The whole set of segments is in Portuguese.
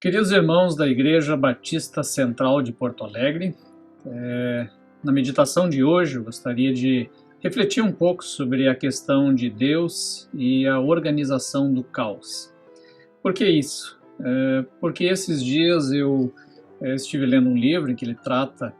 Queridos irmãos da Igreja Batista Central de Porto Alegre, na meditação de hoje eu gostaria de refletir um pouco sobre a questão de Deus e a organização do caos. Por que isso? Porque esses dias eu estive lendo um livro em que ele trata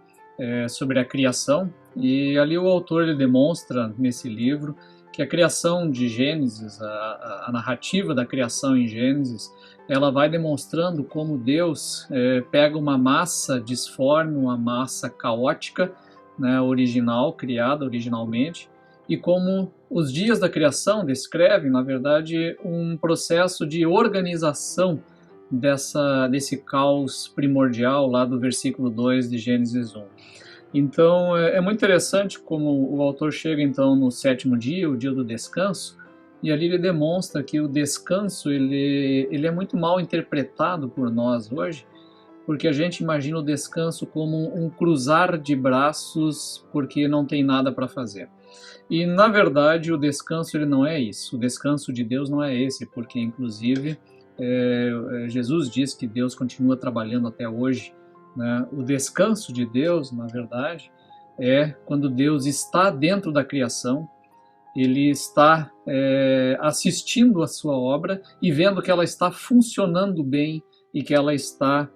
sobre a criação, e ali o autor ele demonstra nesse livro que a criação de Gênesis, a narrativa da criação em Gênesis, ela vai demonstrando como Deus pega uma massa disforme, uma massa caótica, né, original, criada originalmente, e como os dias da criação descrevem, na verdade, um processo de organização desse caos primordial lá do versículo 2 de Gênesis 1. Então é muito interessante como o autor chega então no sétimo dia, o dia do descanso, e ali ele demonstra que o descanso ele é muito mal interpretado por nós hoje, porque a gente imagina o descanso como um cruzar de braços porque não tem nada para fazer. E na verdade o descanso ele não é isso, o descanso de Deus não é esse, porque inclusive Jesus diz que Deus continua trabalhando até hoje, né? O descanso de Deus, na verdade, é quando Deus está dentro da criação, ele está assistindo a sua obra e vendo que ela está funcionando bem e que ela está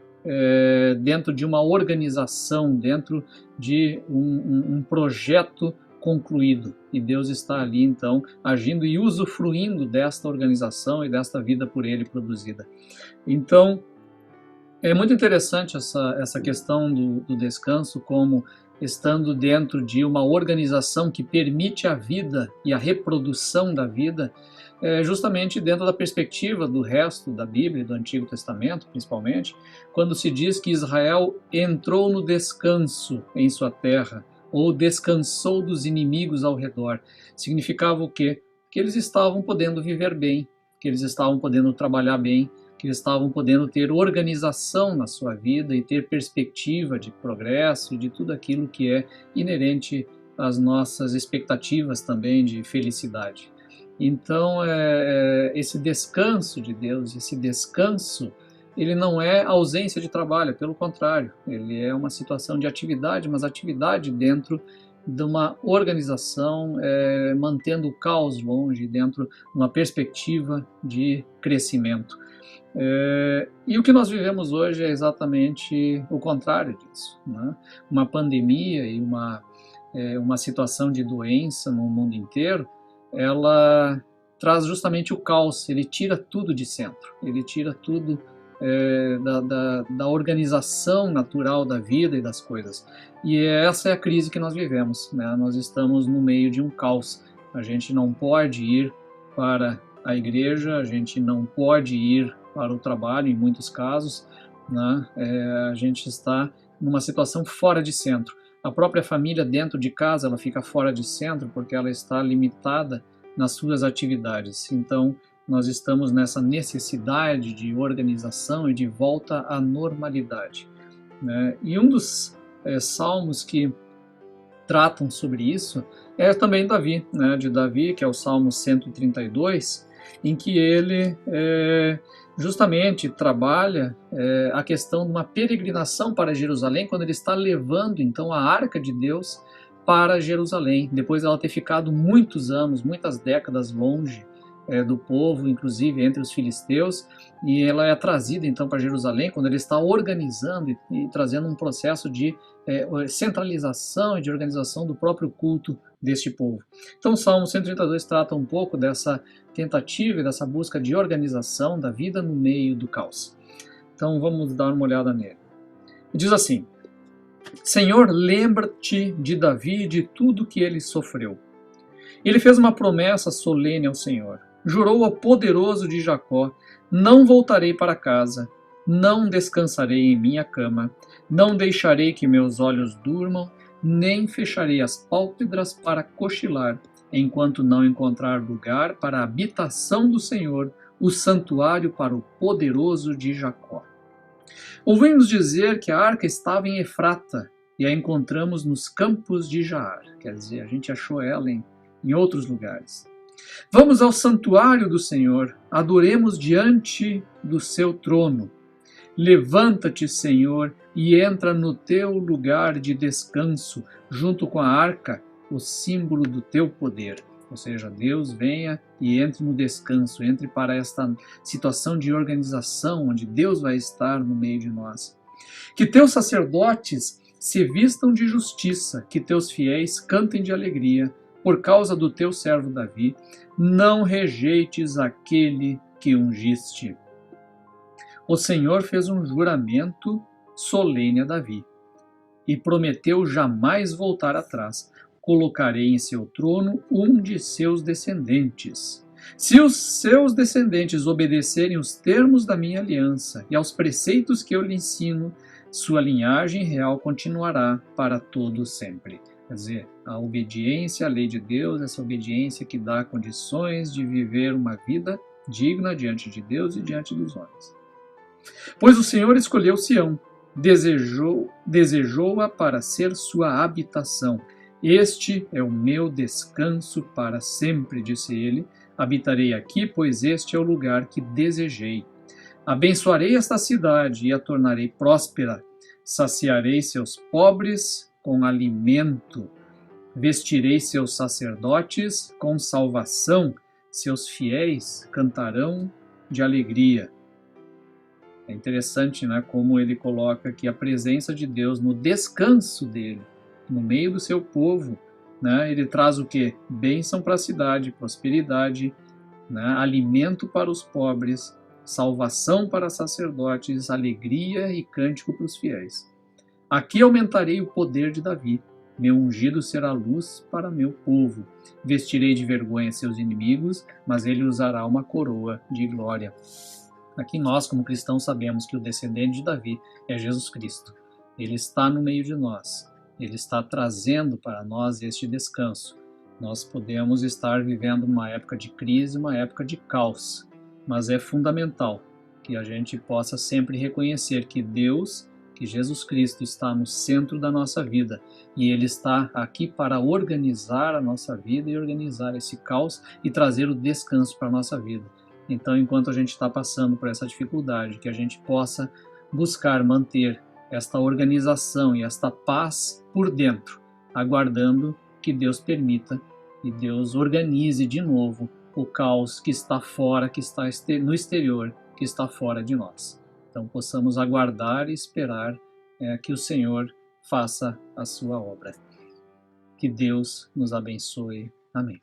dentro de uma organização, dentro de um projeto concluído. E Deus está ali, então, agindo e usufruindo desta organização e desta vida por ele produzida. Então, é muito interessante essa questão do descanso como estando dentro de uma organização que permite a vida e a reprodução da vida, justamente dentro da perspectiva do resto da Bíblia, do Antigo Testamento principalmente, quando se diz que Israel entrou no descanso em sua terra, ou descansou dos inimigos ao redor. Significava o quê? Que eles estavam podendo viver bem, que eles estavam podendo trabalhar bem, que eles estavam podendo ter organização na sua vida e ter perspectiva de progresso e de tudo aquilo que é inerente às nossas expectativas também de felicidade. Então, esse descanso de Deus, esse descanso, ele não é ausência de trabalho, pelo contrário, ele é uma situação de atividade, mas atividade dentro de uma organização, mantendo o caos longe, dentro de uma perspectiva de crescimento. E o que nós vivemos hoje é exatamente o contrário disso, né? Uma pandemia e uma situação de doença no mundo inteiro, ela traz justamente o caos, ele tira tudo de centro, ele tira tudo da organização natural da vida e das coisas. E essa é a crise que nós vivemos, né? Nós estamos no meio de um caos, a gente não pode ir para a igreja, a gente não pode ir para o trabalho, em muitos casos, né? A gente está numa situação fora de centro. A própria família dentro de casa, ela fica fora de centro porque ela está limitada nas suas atividades. Então, nós estamos nessa necessidade de organização e de volta à normalidade, né? E um dos salmos que tratam sobre isso é também Davi, né? De Davi, que é o Salmo 132, em que ele justamente trabalha a questão de uma peregrinação para Jerusalém, quando ele está levando então a Arca de Deus para Jerusalém, depois de ela ter ficado muitos anos, muitas décadas longe do povo, inclusive entre os filisteus, e ela é trazida então para Jerusalém, quando ele está organizando e trazendo um processo de centralização e de organização do próprio culto deste povo. Então o Salmo 132 trata um pouco dessa tentativa e dessa busca de organização da vida no meio do caos. Então vamos dar uma olhada nele. Diz assim: Senhor, lembra-te de Davi e de tudo que ele sofreu. Ele fez uma promessa solene ao Senhor. Jurou ao poderoso de Jacó: não voltarei para casa, não descansarei em minha cama, não deixarei que meus olhos durmam, nem fecharei as pálpebras para cochilar, enquanto não encontrar lugar para a habitação do Senhor, o santuário para o poderoso de Jacó. Ouvimos dizer que a arca estava em Efrata e a encontramos nos campos de Jaar. Quer dizer, a gente achou ela em outros lugares. Vamos ao santuário do Senhor, adoremos diante do seu trono. Levanta-te, Senhor, e entra no teu lugar de descanso, junto com a arca, o símbolo do teu poder. Ou seja, Deus venha e entre no descanso, entre para esta situação de organização, onde Deus vai estar no meio de nós. Que teus sacerdotes se vistam de justiça, que teus fiéis cantem de alegria, por causa do teu servo Davi. Não rejeites aquele que ungiste. O Senhor fez um juramento solene a Davi e prometeu jamais voltar atrás. Colocarei em seu trono um de seus descendentes. Se os seus descendentes obedecerem os termos da minha aliança e aos preceitos que eu lhe ensino, sua linhagem real continuará para todo sempre. Quer dizer, a obediência à lei de Deus, essa obediência que dá condições de viver uma vida digna diante de Deus e diante dos homens. Pois o Senhor escolheu Sião, desejou-a para ser sua habitação. Este é o meu descanso para sempre, disse ele. Habitarei aqui, pois este é o lugar que desejei. Abençoarei esta cidade e a tornarei próspera. Saciarei seus pobres com alimento. Vestirei seus sacerdotes com salvação. Seus fiéis cantarão de alegria. É interessante, né, como ele coloca aqui a presença de Deus no descanso dele, no meio do seu povo. Né, ele traz o quê? Bênção para a cidade, prosperidade, né, alimento para os pobres, salvação para sacerdotes, alegria e cântico para os fiéis. Aqui aumentarei o poder de Davi. Meu ungido será luz para meu povo. Vestirei de vergonha seus inimigos, mas ele usará uma coroa de glória. Aqui nós, como cristãos, sabemos que o descendente de Davi é Jesus Cristo. Ele está no meio de nós. Ele está trazendo para nós este descanso. Nós podemos estar vivendo uma época de crise, uma época de caos, mas é fundamental que a gente possa sempre reconhecer que Deus, que Jesus Cristo está no centro da nossa vida e Ele está aqui para organizar a nossa vida e organizar esse caos e trazer o descanso para a nossa vida. Então, enquanto a gente está passando por essa dificuldade, que a gente possa buscar manter esta organização e esta paz por dentro, aguardando que Deus permita e Deus organize de novo o caos que está fora, que está no exterior, que está fora de nós. Então, possamos aguardar e esperar que o Senhor faça a sua obra. Que Deus nos abençoe. Amém.